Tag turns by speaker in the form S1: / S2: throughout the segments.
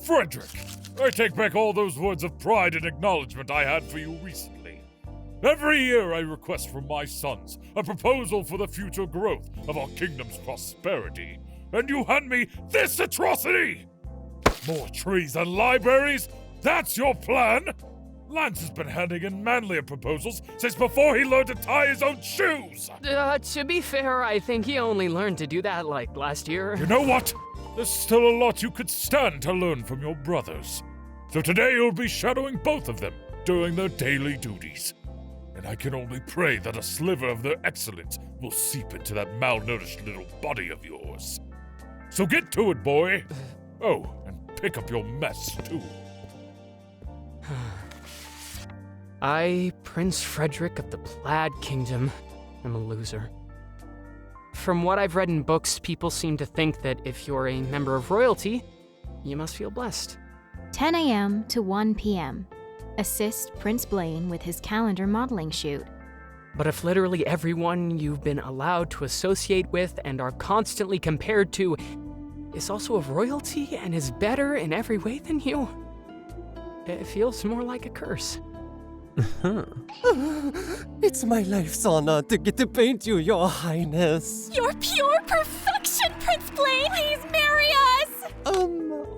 S1: Frederick, I take back all those words of pride and acknowledgement I had for you recently. Every year I request from my sons a proposal for the future growth of our kingdom's prosperity, and you hand me this atrocity! More trees and libraries? That's your plan? Lance has been handing in manlier proposals since before he learned to tie his own shoes!
S2: To be fair, I think he only learned to do that, last year.
S1: You know what? There's still a lot you could stand to learn from your brothers. So today you'll be shadowing both of them doing their daily duties. And I can only pray that a sliver of their excellence will seep into that malnourished little body of yours. So get to it, boy! Oh, and pick up your mess, too.
S2: I, Prince Frederick of the Plaid Kingdom, am a loser. From what I've read in books, people seem to think that if you're a member of royalty, you must feel blessed.
S3: 10 a.m. to 1 p.m. Assist Prince Blaine with his calendar modeling shoot.
S2: But if literally everyone you've been allowed to associate with and are constantly compared to is also of royalty and is better in every way than you, it feels more like a curse.
S4: It's my life's honor to get to paint you, Your Highness.
S5: You're pure perfection, Prince Blaine! Please marry us!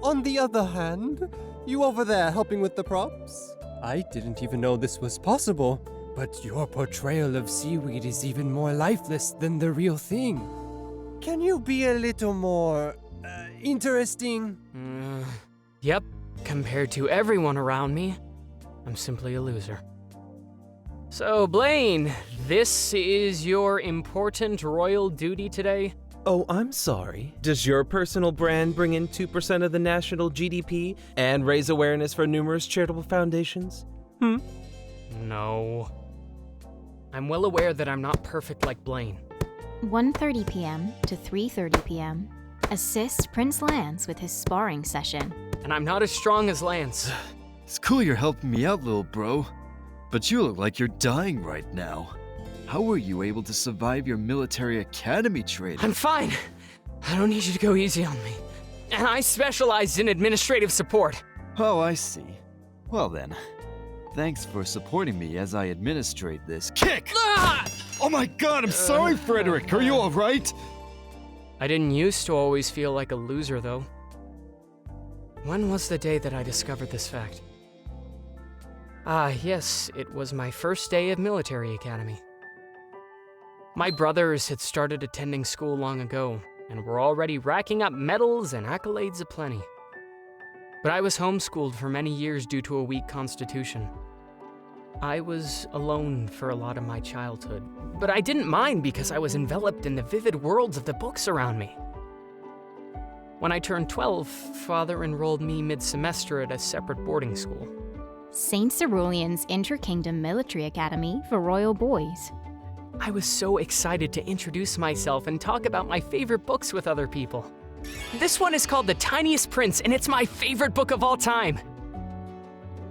S4: On the other hand, you over there helping with the props? I didn't even know this was possible, but your portrayal of seaweed is even more lifeless than the real thing. Can you be a little more, interesting?
S2: Yep, compared to everyone around me, I'm simply a loser. So, Blaine, this is your important royal duty today?
S6: Oh, I'm sorry. Does your personal brand bring in 2% of the national GDP and raise awareness for numerous charitable foundations?
S2: No. I'm well aware that I'm not perfect like Blaine.
S3: 1:30 p.m. to 3:30 p.m. Assist Prince Lance with his sparring session.
S2: And I'm not as strong as Lance.
S7: It's cool you're helping me out, little bro. But you look like you're dying right now. How were you able to survive your military academy training?
S2: I'm fine. I don't need you to go easy on me. And I specialized in administrative support.
S7: Oh, I see. Well then, thanks for supporting me as I administrate this. Kick!
S2: Ah!
S7: Oh my god, I'm sorry, Frederick. Are you alright?
S2: I didn't used to always feel like a loser, though. When was the day that I discovered this fact? Ah, yes, it was my first day of military academy. My brothers had started attending school long ago, and were already racking up medals and accolades aplenty. But I was homeschooled for many years due to a weak constitution. I was alone for a lot of my childhood, but I didn't mind because I was enveloped in the vivid worlds of the books around me. When I turned 12, Father enrolled me mid-semester at a separate boarding school.
S3: St. Cerulean's Inter-Kingdom Military Academy for Royal Boys.
S2: I was so excited to introduce myself and talk about my favorite books with other people. This one is called The Tiniest Prince, and it's my favorite book of all time.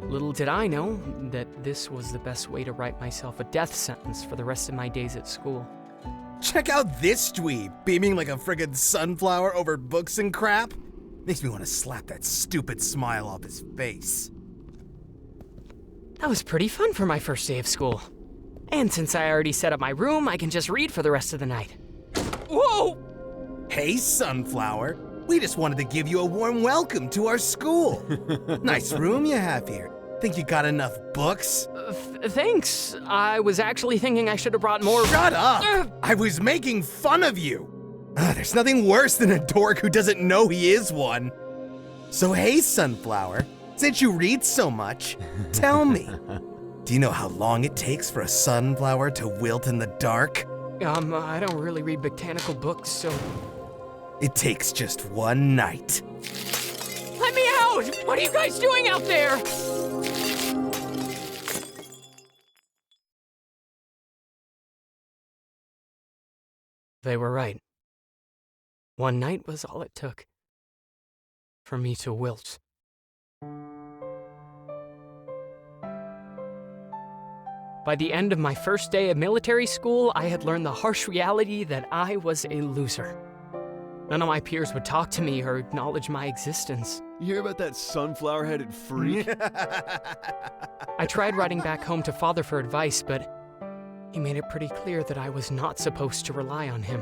S2: Little did I know that this was the best way to write myself a death sentence for the rest of my days at school.
S8: Check out this dweeb, beaming like a friggin' sunflower over books and crap. Makes me want to slap that stupid smile off his face.
S2: That was pretty fun for my first day of school. And since I already set up my room, I can just read for the rest of the night. Whoa!
S8: Hey, Sunflower. We just wanted to give you a warm welcome to our school. Nice room you have here. Think you got enough books?
S2: Thanks. I was actually thinking I should have brought more—
S8: Shut up! I was making fun of you. There's nothing worse than a dork who doesn't know he is one. So hey, Sunflower, since you read so much, tell me, do you know how long it takes for a sunflower to wilt in the dark?
S2: I don't really read botanical books, so—
S8: It takes just one night.
S2: Let me out! What are you guys doing out there? They were right. One night was all it took for me to wilt. By the end of my first day of military school, I had learned the harsh reality that I was a loser. None of my peers would talk to me or acknowledge my existence.
S7: You hear about that sunflower-headed freak?
S2: I tried writing back home to Father for advice, but he made it pretty clear that I was not supposed to rely on him.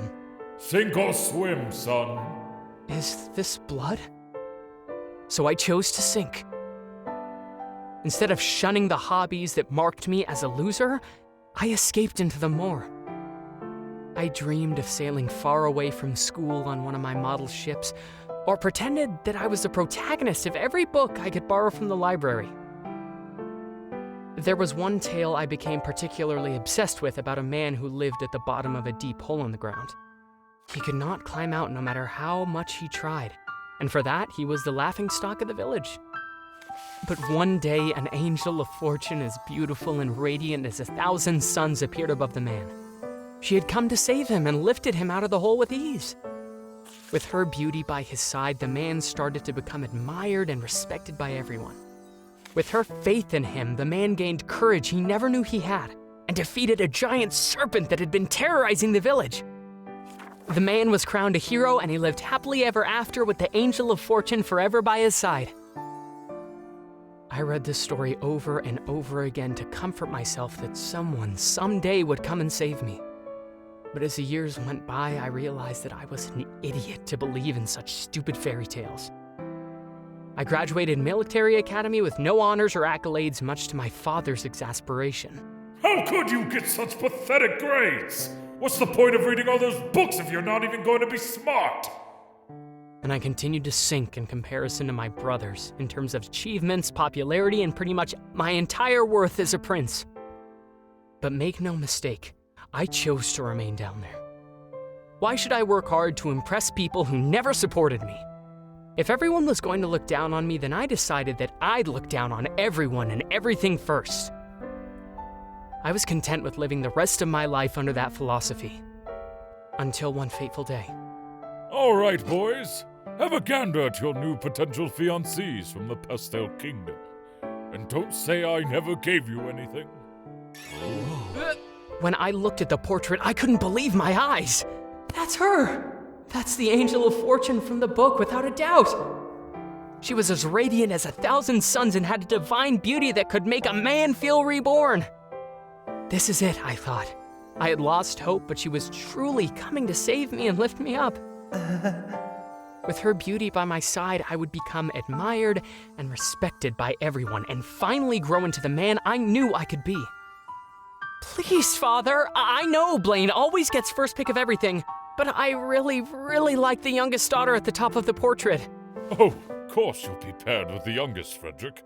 S1: Sink or swim, son.
S2: Is this blood? So I chose to sink. Instead of shunning the hobbies that marked me as a loser, I escaped into them more. I dreamed of sailing far away from school on one of my model ships, or pretended that I was the protagonist of every book I could borrow from the library. There was one tale I became particularly obsessed with about a man who lived at the bottom of a deep hole in the ground. He could not climb out no matter how much he tried, and for that he was the laughingstock of the village. But one day, an angel of fortune as beautiful and radiant as 1,000 suns appeared above the man. She had come to save him and lifted him out of the hole with ease. With her beauty by his side, the man started to become admired and respected by everyone. With her faith in him, the man gained courage he never knew he had, and defeated a giant serpent that had been terrorizing the village. The man was crowned a hero, and he lived happily ever after with the angel of fortune forever by his side. I read this story over and over again to comfort myself that someone someday would come and save me. But as the years went by, I realized that I was an idiot to believe in such stupid fairy tales. I graduated military academy with no honors or accolades, much to my father's exasperation.
S1: How could you get such pathetic grades? What's the point of reading all those books if you're not even going to be smart?
S2: And I continued to sink in comparison to my brothers in terms of achievements, popularity, and pretty much my entire worth as a prince. But make no mistake, I chose to remain down there. Why should I work hard to impress people who never supported me? If everyone was going to look down on me, then I decided that I'd look down on everyone and everything first. I was content with living the rest of my life under that philosophy. Until one fateful day.
S1: All right, boys. Have a gander at your new potential fiancés from the Pastel Kingdom. And don't say I never gave you anything.
S2: When I looked at the portrait, I couldn't believe my eyes. That's her! That's the angel of fortune from the book, without a doubt. She was as radiant as 1,000 suns and had a divine beauty that could make a man feel reborn. This is it, I thought. I had lost hope, but she was truly coming to save me and lift me up. With her beauty by my side, I would become admired and respected by everyone, and finally grow into the man I knew I could be. Please, Father, I know Blaine always gets first pick of everything, but I really, really like the youngest daughter at the top of the portrait.
S1: Oh, of course you'll be paired with the youngest, Frederick.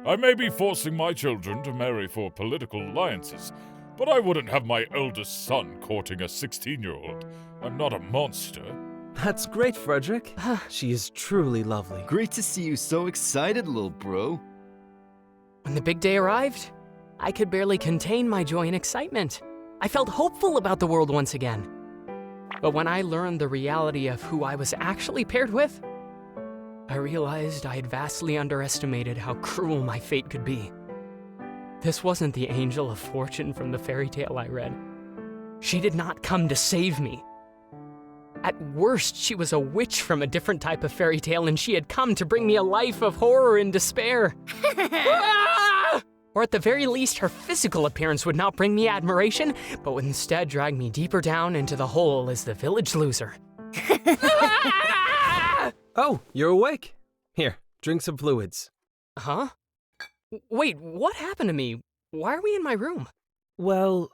S1: I may be forcing my children to marry for political alliances, but I wouldn't have my eldest son courting a 16-year-old. I'm not a monster.
S6: That's great, Frederick. She is truly lovely.
S7: Great to see you so excited, little bro.
S2: When the big day arrived, I could barely contain my joy and excitement. I felt hopeful about the world once again. But when I learned the reality of who I was actually paired with, I realized I had vastly underestimated how cruel my fate could be. This wasn't the angel of fortune from the fairy tale I read. She did not come to save me. At worst, she was a witch from a different type of fairy tale, and she had come to bring me a life of horror and despair. Or at the very least, her physical appearance would not bring me admiration, but would instead drag me deeper down into the hole as the village loser.
S6: Oh, you're awake. Here, drink some fluids.
S2: Huh? Wait, what happened to me? Why are we in my room?
S6: Well,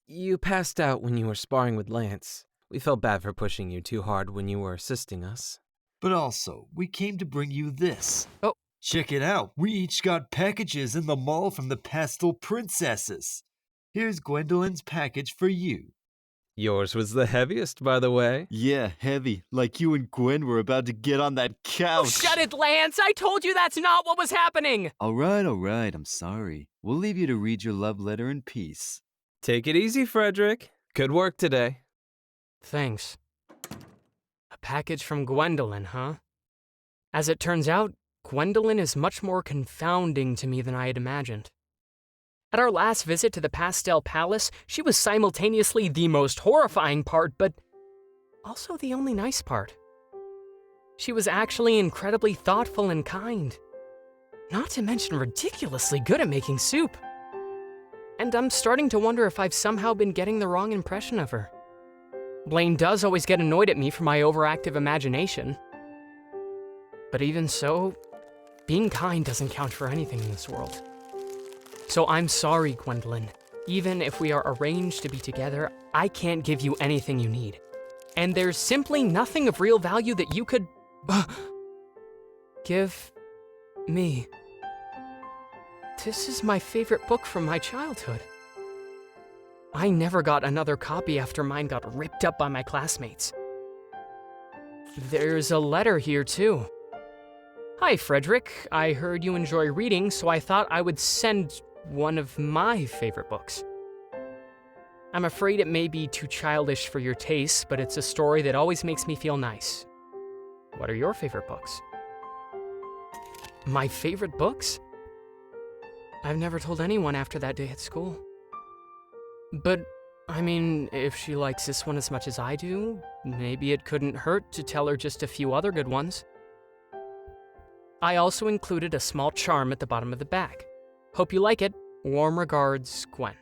S6: you passed out when you were sparring with Lance. We felt bad for pushing you too hard when you were assisting us.
S7: But also, we came to bring you this.
S2: Oh.
S7: Check it out. We each got packages in the mall from the Pastel Princesses. Here's Gwendolyn's package for you.
S6: Yours was the heaviest, by the way.
S7: Yeah, heavy. Like you and Gwen were about to get on that couch.
S2: Oh, shut it, Lance! I told you that's not what was happening!
S7: All right. I'm sorry. We'll leave you to read your love letter in peace.
S6: Take it easy, Frederick. Good work today.
S2: Thanks. A package from Gwendolyn, huh? As it turns out, Gwendolyn is much more confounding to me than I had imagined. At our last visit to the Pastel Palace, she was simultaneously the most horrifying part, but also the only nice part. She was actually incredibly thoughtful and kind. Not to mention ridiculously good at making soup. And I'm starting to wonder if I've somehow been getting the wrong impression of her. Blaine does always get annoyed at me for my overactive imagination. But even so, being kind doesn't count for anything in this world. So I'm sorry, Gwendolyn. Even if we are arranged to be together, I can't give you anything you need. And there's simply nothing of real value that you could give me. This is my favorite book from my childhood. I never got another copy after mine got ripped up by my classmates. There's a letter here, too. Hi, Frederick. I heard you enjoy reading, so I thought I would send one of my favorite books. I'm afraid it may be too childish for your taste, but it's a story that always makes me feel nice. What are your favorite books? My favorite books? I've never told anyone after that day at school. But, I mean, if she likes this one as much as I do, maybe it couldn't hurt to tell her just a few other good ones. I also included a small charm at the bottom of the bag. Hope you like it. Warm regards, Gwen.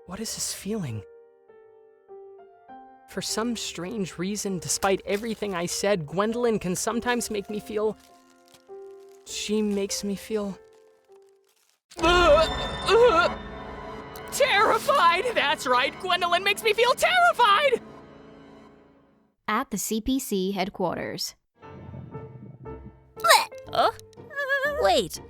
S2: What is this feeling? For some strange reason, despite everything I said, Gwendolyn can sometimes make me feel... She makes me feel... Terrified! That's right, Gwendolyn makes me feel terrified!
S3: At the CPC headquarters.
S5: Oh? Wait,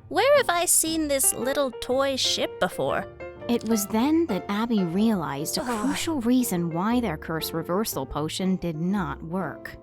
S5: where have I seen this little toy ship before?
S3: It was then that Abby realized a crucial reason why their curse reversal potion did not work.